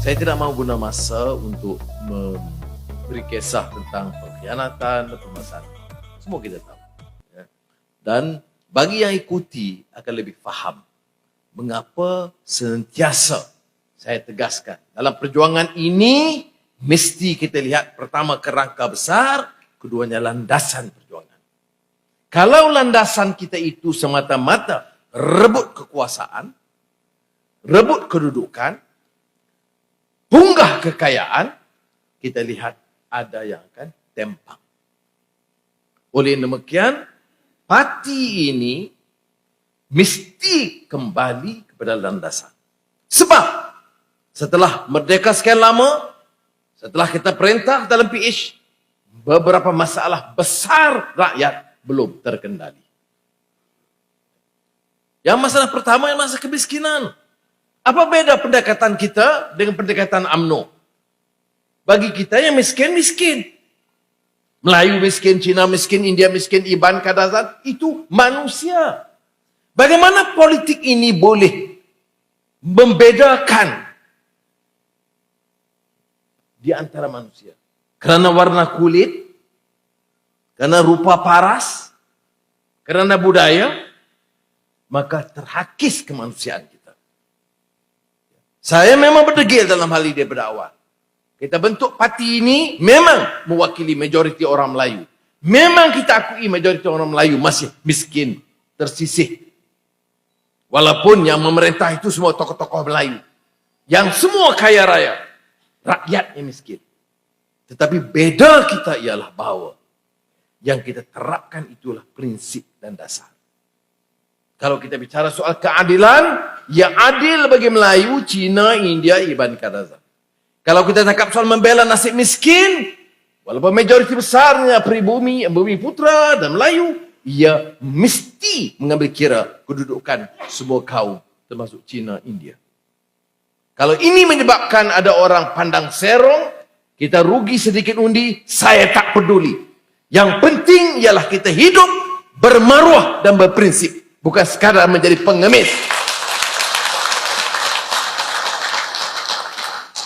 Saya tidak mau guna masa untuk memberi kisah tentang pengkhianatan dan permasalahan. Semua kita tahu. Ya. Dan bagi yang ikuti akan lebih faham mengapa sentiasa saya tegaskan. Dalam perjuangan ini, mesti kita lihat pertama kerangka besar, keduanya landasan perjuangan. Kalau landasan kita itu semata-mata rebut kekuasaan, rebut kedudukan, punggah kekayaan, kita lihat ada yang akan tempang. Oleh demikian, parti ini mesti kembali kepada landasan. Sebab setelah merdeka sekian lama, setelah kita perintah dalam PH, beberapa masalah besar rakyat belum terkendali. Yang masalah pertama yang masalah kemiskinan. Apa beda pendekatan kita dengan pendekatan UMNO? Bagi kita yang miskin, miskin. Melayu miskin, Cina miskin, India miskin, Iban, Kadazan, itu manusia. Bagaimana politik ini boleh membedakan di antara manusia? Kerana warna kulit, kerana rupa paras, kerana budaya, maka terhakis kemanusiaan kita. Saya memang berdegil dalam hal ini daripada awal. Kita bentuk parti ini memang mewakili majoriti orang Melayu. Memang kita akui majoriti orang Melayu masih miskin, tersisih. Walaupun yang memerintah itu semua tokoh-tokoh Melayu. Yang semua kaya raya. Rakyatnya miskin. Tetapi beda kita ialah bahawa yang kita terapkan itulah prinsip dan dasar. Kalau kita bicara soal keadilan, yang adil bagi Melayu, Cina, India, Iban, Kadazan. Kalau kita cakap soal membela nasib miskin, walaupun majoriti besarnya pribumi, bumi putra dan Melayu, ia mesti mengambil kira kedudukan semua kaum, termasuk Cina, India. Kalau ini menyebabkan ada orang pandang serong, kita rugi sedikit undi, saya tak peduli. Yang penting ialah kita hidup bermaruah dan berprinsip. Bukan sekadar menjadi pengemis.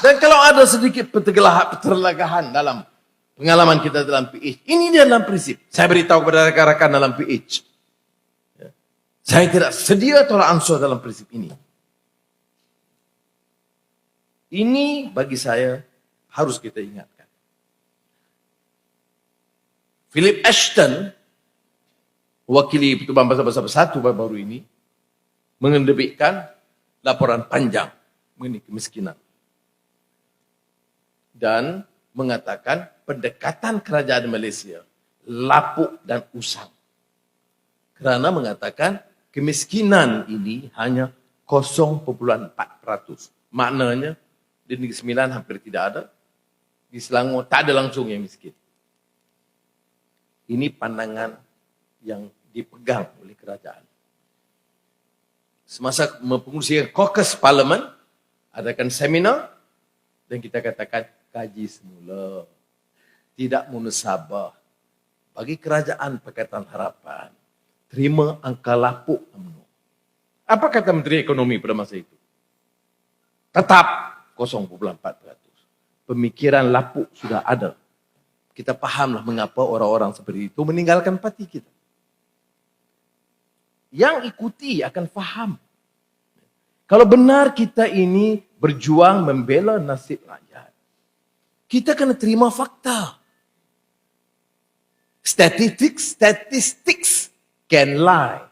Dan kalau ada sedikit pertelagahan dalam pengalaman kita dalam PH, ini dia dalam prinsip. Saya beritahu kepada rakan-rakan dalam PH. Saya tidak sedia tolak ansur dalam prinsip ini. Ini bagi saya harus kita ingatkan. Philip Ashton, wakili Pertubuhan Bangsa-Bangsa Bersatu baru-baru ini, mengerbitkan laporan panjang mengenai kemiskinan. Dan mengatakan pendekatan kerajaan Malaysia lapuk dan usang. Kerana mengatakan kemiskinan ini hanya 0.4%. Maknanya di Negeri Sembilan hampir tidak ada. Di Selangor tak ada langsung yang miskin. Ini pandangan yang dipegang oleh kerajaan. Semasa mempengurusi caucus parlimen, adakan seminar dan kita katakan kaji semula. Tidak munasabah. Bagi kerajaan Pakatan Harapan, terima angka lapuk UMNO. Apa kata Menteri Ekonomi pada masa itu? Tetap 0.4%. Pemikiran lapuk sudah ada. Kita fahamlah mengapa orang-orang seperti itu meninggalkan parti kita. Yang ikuti akan faham. Kalau benar kita ini berjuang membela nasib rakyat, kita kena terima fakta. Statistics can lie.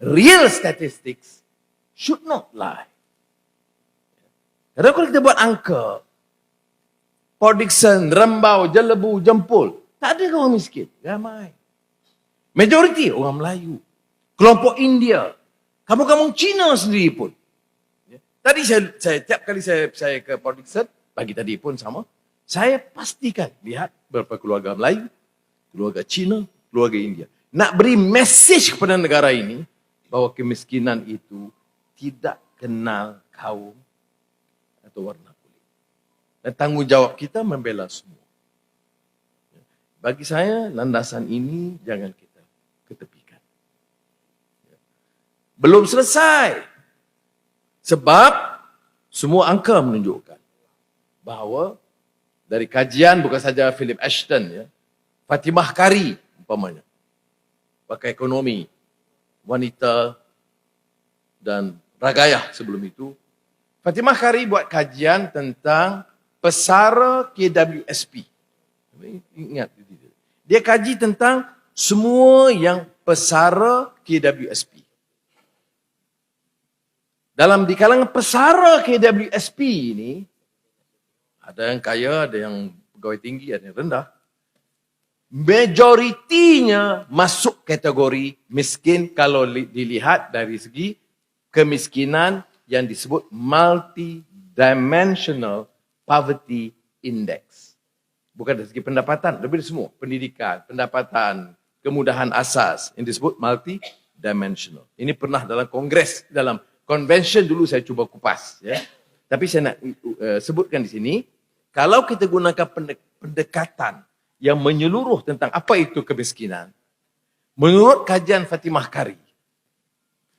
Real statistics should not lie. Kadang kalau kita buat angka, Port Dickson, Rembau, Jelebu, Jempol, tak ada orang miskin. Ramai. Majoriti orang Melayu. Kelompok India. Kampung-kampung Cina sendiri pun. Tadi saya tiap kali saya ke Port Dickson, pagi tadi pun sama, saya pastikan lihat beberapa keluarga Melayu, keluarga Cina, keluarga India. Nak beri mesej kepada negara ini, bahawa kemiskinan itu tidak kenal kaum atau warna kulit. Dan tanggungjawab kita membela semua. Bagi saya, landasan ini jangan kita ketepikan. Belum selesai. Sebab Semua angka menunjukkan bahawa dari kajian bukan saja Philip Ashton, ya, Fatimah Kari umpamanya, pakar ekonomi, wanita dan ragayah sebelum itu, Fatimah Kari buat kajian tentang pesara KWSP. Ingat, dia kaji tentang semua yang pesara KWSP. Di kalangan pesara KWSP ini, ada yang kaya, ada yang pegawai tinggi, ada yang rendah. Majoritinya masuk kategori miskin kalau dilihat dari segi kemiskinan yang disebut multi-dimensional poverty index. Bukan dari segi pendapatan, lebih dari semua. Pendidikan, pendapatan, kemudahan asas yang disebut multi-dimensional. Ini pernah dalam kongres, dalam convention dulu saya cuba kupas. Ya. Tapi saya nak sebutkan di sini, kalau kita gunakan pendekatan yang menyeluruh tentang apa itu kemiskinan, menurut kajian Fatimah Kari,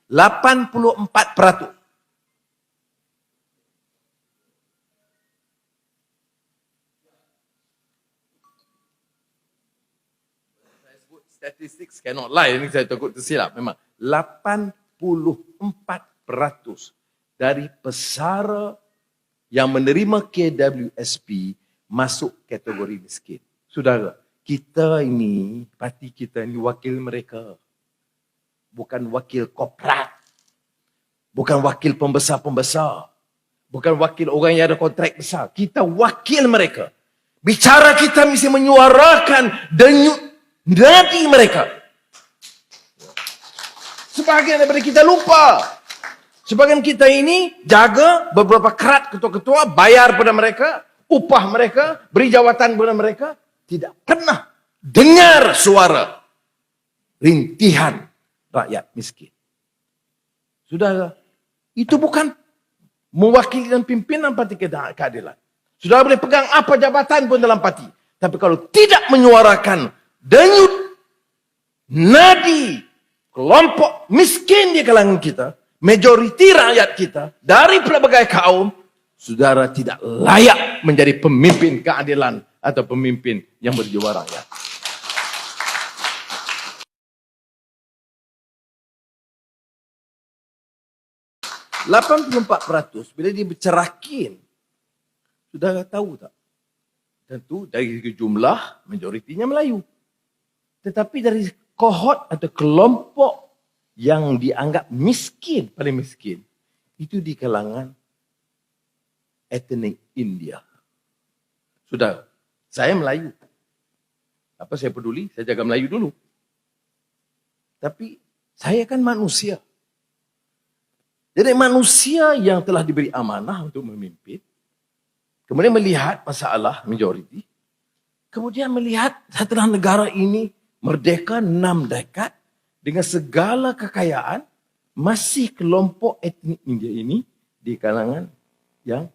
84%. Saya sebut statistics cannot lie, ini saya takut tersilap. Memang 84% dari pesara yang menerima KWSP masuk kategori miskin. Saudara, kita ini, parti kita ini wakil mereka. Bukan wakil korporat. Bukan wakil pembesar-pembesar. Bukan wakil orang yang ada kontrak besar. Kita wakil mereka. Bicara kita mesti menyuarakan denyut nadi mereka. Sebahagian daripada kita lupa. Sebagian kita ini jaga beberapa kerat ketua-ketua, bayar pada mereka, upah mereka, beri jawatan kepada mereka. Tidak pernah dengar suara rintihan rakyat miskin. Saudara, itu bukan mewakili dan pimpinan parti keadilan. Saudara boleh pegang apa jabatan pun dalam parti. Tapi kalau tidak menyuarakan denyut nadi kelompok miskin di kalangan kita, majoriti rakyat kita, dari pelbagai kaum, saudara tidak layak menjadi pemimpin keadilan atau pemimpin yang berjiwa rakyat. %84 bila dibicarakin, saudara tahu tak? Tentu dari jumlah, majoritinya Melayu. Tetapi dari kohort atau kelompok yang dianggap miskin, paling miskin, itu di kalangan etnik India. Sudah, saya Melayu. Apa saya peduli? Saya jaga Melayu dulu. Tapi saya kan manusia. Jadi manusia yang telah diberi amanah untuk memimpin, kemudian melihat masalah majoriti, kemudian melihat setelah negara ini merdeka 6 dekad, dengan segala kekayaan, masih kelompok etnik India ini di kalangan yang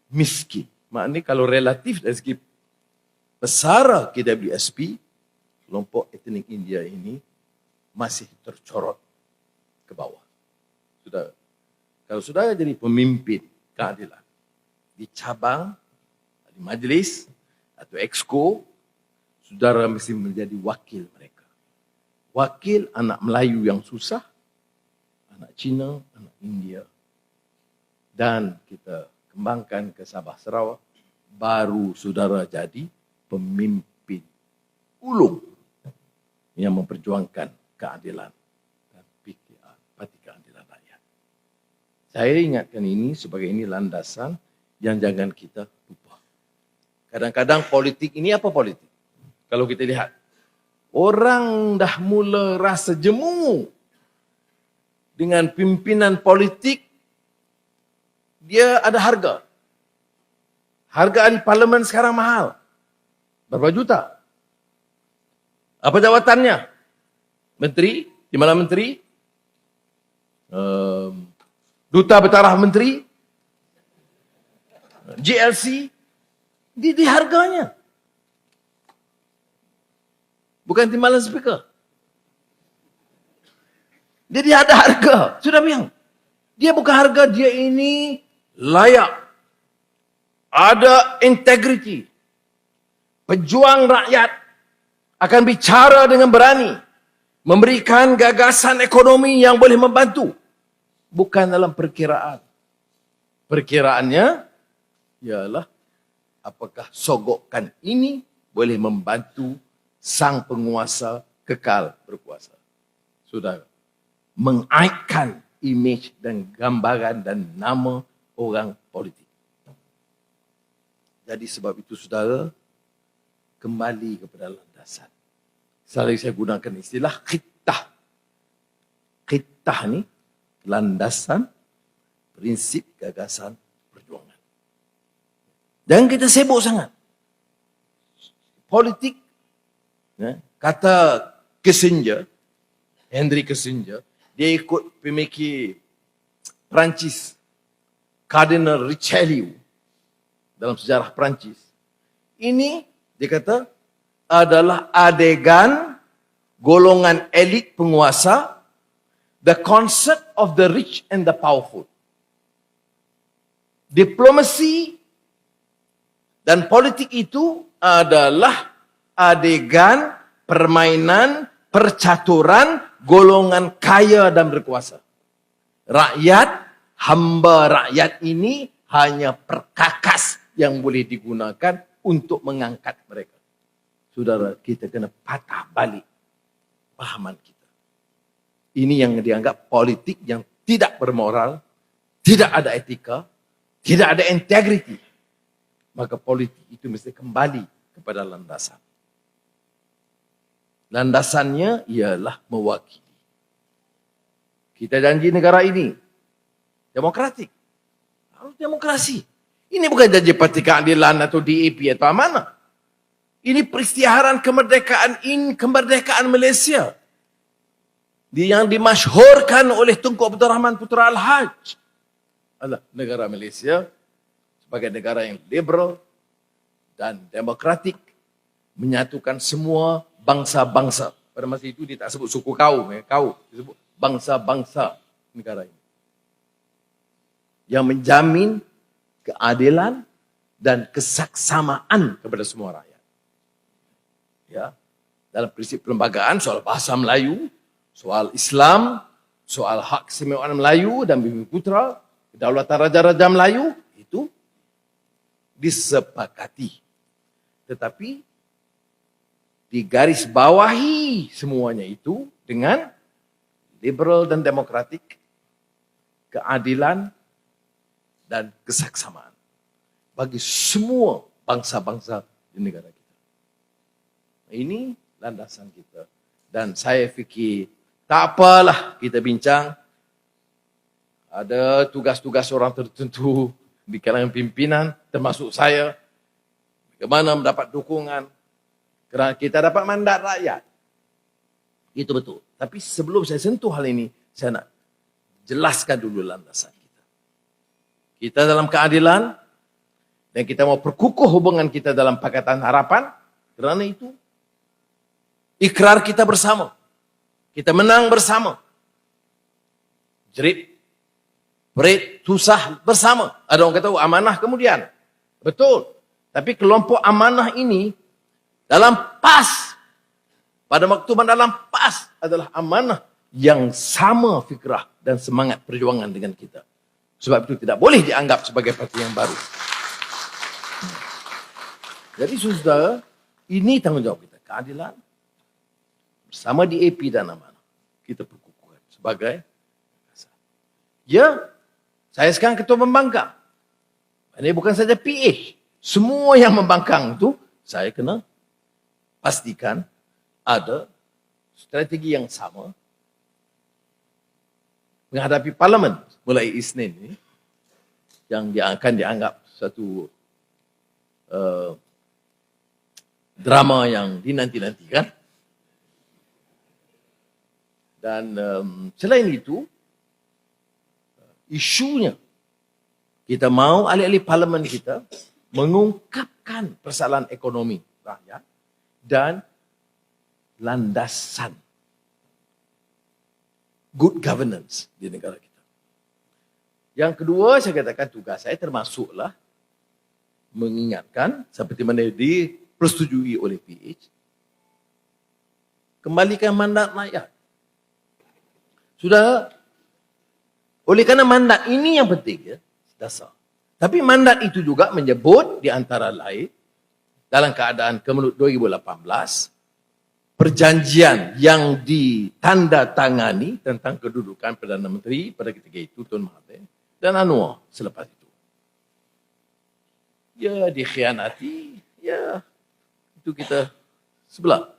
miskin. Maknanya kalau relatif dari segi pesara KWSP, kelompok etnik India ini masih tercorot ke bawah. Kalau saudara jadi pemimpin keadilan di cabang, di majlis atau exco, saudara mesti menjadi wakil mereka. Wakil anak Melayu yang susah, anak Cina, anak India. Dan kita kembangkan ke Sabah Sarawak, baru saudara jadi pemimpin ulung yang memperjuangkan keadilan dan PKR, Parti Keadilan Rakyat. Saya ingatkan ini sebagai ini landasan yang jangan kita lupa. Kadang-kadang politik ini apa politik? Kalau kita lihat, orang dah mula rasa jemu dengan pimpinan politik, dia ada harga. Hargaan parlimen sekarang mahal. Berapa juta? Apa jawatannya? Menteri, di mana menteri? Duta Bertaraf Menteri? GLC? Di harganya. Bukan timbalan speaker. Jadi ada harga. Sudah bilang. Dia bukan harga, dia ini layak. Ada integriti. Pejuang rakyat akan bicara dengan berani. Memberikan gagasan ekonomi yang boleh membantu. Bukan dalam perkiraan. Perkiraannya ialah apakah sogokan ini boleh membantu sang penguasa kekal berkuasa. Saudara, mengaitkan imej dan gambaran dan nama orang politik. Jadi sebab itu saudara, kembali kepada landasan. Selalu saya gunakan istilah khitah. Khitah ni landasan, prinsip, gagasan, perjuangan. Dan kita sibuk sangat. Politik, kata Kissinger, Henry Kissinger, dia ikut pemikir Perancis, Cardinal Richelieu, dalam sejarah Perancis. Ini, dia kata, adalah adegan golongan elit penguasa, the concept of the rich and the powerful. Diplomasi dan politik itu adalah adegan permainan, percaturan golongan kaya dan berkuasa. Rakyat, hamba rakyat ini hanya perkakas yang boleh digunakan untuk mengangkat mereka. Saudara, kita kena patah balik pahaman kita. Ini yang dianggap politik yang tidak bermoral, tidak ada etika, tidak ada integriti. Maka politik itu mesti kembali kepada landasan. Landasannya ialah mewakili. Kita janji negara ini demokratik. Harus demokrasi. Ini bukan janji Parti Keadilan atau DAP atau amanah. Ini peristiharan kemerdekaan Malaysia. Yang dimasyhurkan oleh Tunku Abdul Rahman Putra Al-Haj adalah negara Malaysia sebagai negara yang liberal dan demokratik, menyatukan semua bangsa-bangsa. Pada masa itu dia tak sebut suku kaum, kau disebut bangsa-bangsa negara ini. Yang menjamin keadilan dan kesaksamaan kepada semua rakyat. Ya, dalam prinsip perlembagaan, soal bahasa Melayu, soal Islam, soal hak keistimewaan Melayu dan Bumi Putra, kedaulatan Raja-Raja Melayu, itu disepakati. Tetapi digaris bawahi semuanya itu dengan liberal dan demokratik, keadilan dan kesaksamaan bagi semua bangsa-bangsa di negara kita. Ini landasan kita. Dan saya fikir, tak apalah kita bincang. Ada tugas-tugas orang tertentu di kalangan pimpinan, termasuk saya. Bagaimana mendapat dukungan. Kerana kita dapat mandat rakyat. Itu betul. Tapi sebelum saya sentuh hal ini, saya nak jelaskan dulu landasan kita. Kita dalam keadilan, dan kita mau perkukuh hubungan kita dalam Pakatan Harapan. Kerana itu, ikrar kita bersama. Kita menang bersama. Jerit, berit, susah bersama. Ada orang kata, amanah kemudian. Betul. Tapi kelompok amanah ini, dalam PAS, pada waktu dalam PAS adalah amanah yang sama fikrah dan semangat perjuangan dengan kita. Sebab itu tidak boleh dianggap sebagai parti yang baru. Jadi saudara, ini tanggungjawab kita. Keadilan bersama DAP dan amanah. Kita perkukuhkan sebagai ya, saya sekarang ketua pembangkang. Ini bukan saja PA. Semua yang membangkang itu, saya kena pastikan ada strategi yang sama menghadapi parlimen mulai Isnin ini yang akan dianggap satu drama yang dinanti-nantikan. Dan selain itu, isunya kita mahu ahli-ahli parlimen kita mengungkapkan persoalan ekonomi rakyat dan landasan good governance di negara kita. Yang kedua, saya katakan tugas saya termasuklah mengingatkan seperti mana dipersetujui oleh PH, kembalikan mandat rakyat. Sudah, oleh kerana mandat ini yang penting, ya, dasar. Tapi mandat itu juga menyebut di antara lain dalam keadaan kemelut 2018 perjanjian yang ditandatangani tentang kedudukan Perdana Menteri pada ketika itu Tun Mahathir dan Anwar selepas itu. Ya, dikhianati, ya itu kita sebelah.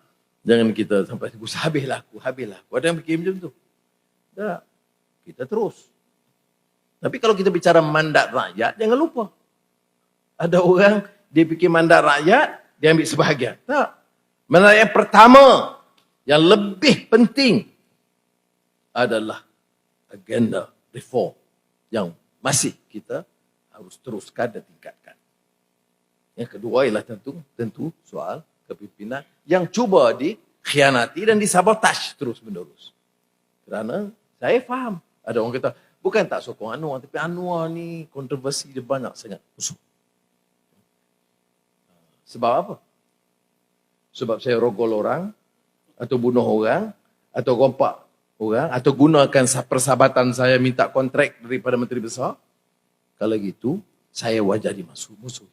Jangan kita sampai habislah aku. Ada yang fikir macam tu. Tak, kita terus. Tapi kalau kita bicara mandat rakyat, jangan lupa. Ada orang, dia fikir mandat rakyat, dia ambil sebahagian. Tak. Mandat yang pertama, yang lebih penting adalah agenda reform yang masih kita harus teruskan dan tingkatkan. Yang kedua ialah tentu soal kepimpinan yang cuba dikhianati dan disabotaj terus menerus. Kerana saya faham, ada orang kata, bukan tak sokong Anwar, tapi Anwar ni kontroversi dia banyak sangat musuh. Sebab apa? Sebab saya rogol orang, atau bunuh orang, atau rompak orang, atau gunakan persahabatan saya minta kontrak daripada Menteri Besar. Kalau gitu, saya wajar dimusuhi.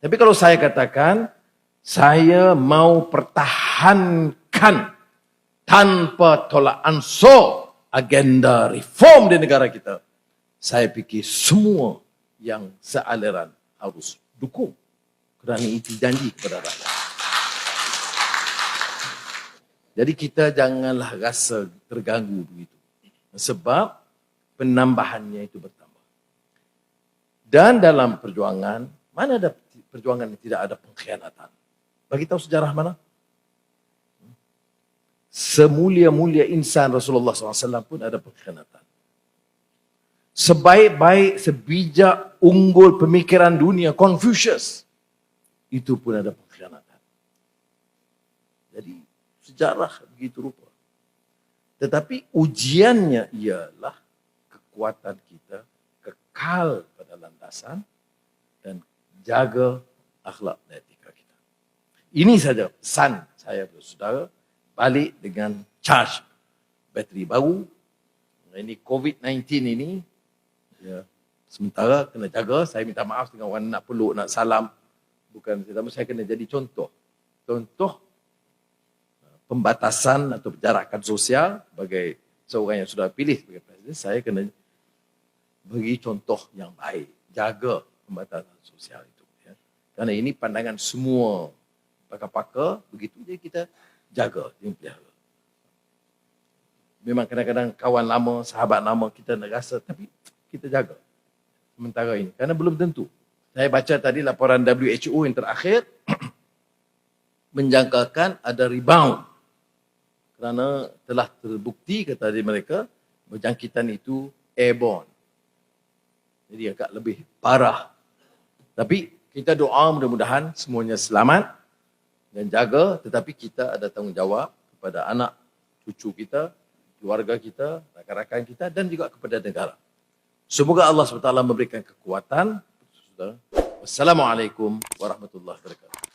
Tapi kalau saya katakan, saya mau pertahankan tanpa tolak ansur agenda reform di negara kita. Saya fikir semua yang sealiran harus dukung. Kerana itu janji kepada rakyat. Jadi kita janganlah rasa terganggu begitu. Sebab penambahannya itu bertambah. Dan dalam perjuangan, mana ada perjuangan yang tidak ada pengkhianatan? Bagi tahu sejarah mana? Semulia-mulia insan Rasulullah SAW pun ada pengkhianatan. Sebaik-baik, sebijak, unggul pemikiran dunia, Confucius, itu pun ada pengkhianatan. Jadi, sejarah begitu rupa. Tetapi ujiannya ialah kekuatan kita kekal pada landasan dan jaga akhlak dan etika kita. Ini saja pesan saya kepada saudara, balik dengan charge bateri baru. Ini COVID-19 ini, ya, sementara kena jaga. Saya minta maaf dengan orang nak peluk, nak salam. Bukan saya kena jadi contoh. Contoh pembatasan atau penjarakan sosial sebagai seorang yang sudah pilih sebagai presiden. Saya kena beri contoh yang baik. Jaga pembatasan sosial itu. Ya. Kerana ini pandangan semua pakar-pakar, begitu je kita jaga, pelihara. Memang kadang-kadang kawan lama, sahabat lama kita nak rasa, tapi kita jaga sementara ini. Kerana belum tentu. Saya baca tadi laporan WHO yang terakhir menjangkakan ada rebound. Kerana telah terbukti, kata mereka, berjangkitan itu airborne. Jadi agak lebih parah. Tapi kita doa mudah-mudahan semuanya selamat dan jaga, tetapi kita ada tanggungjawab kepada anak, cucu kita, keluarga kita, rakan-rakan kita dan juga kepada negara. Semoga Allah SWT memberikan kekuatan. Wassalamualaikum warahmatullahi wabarakatuh.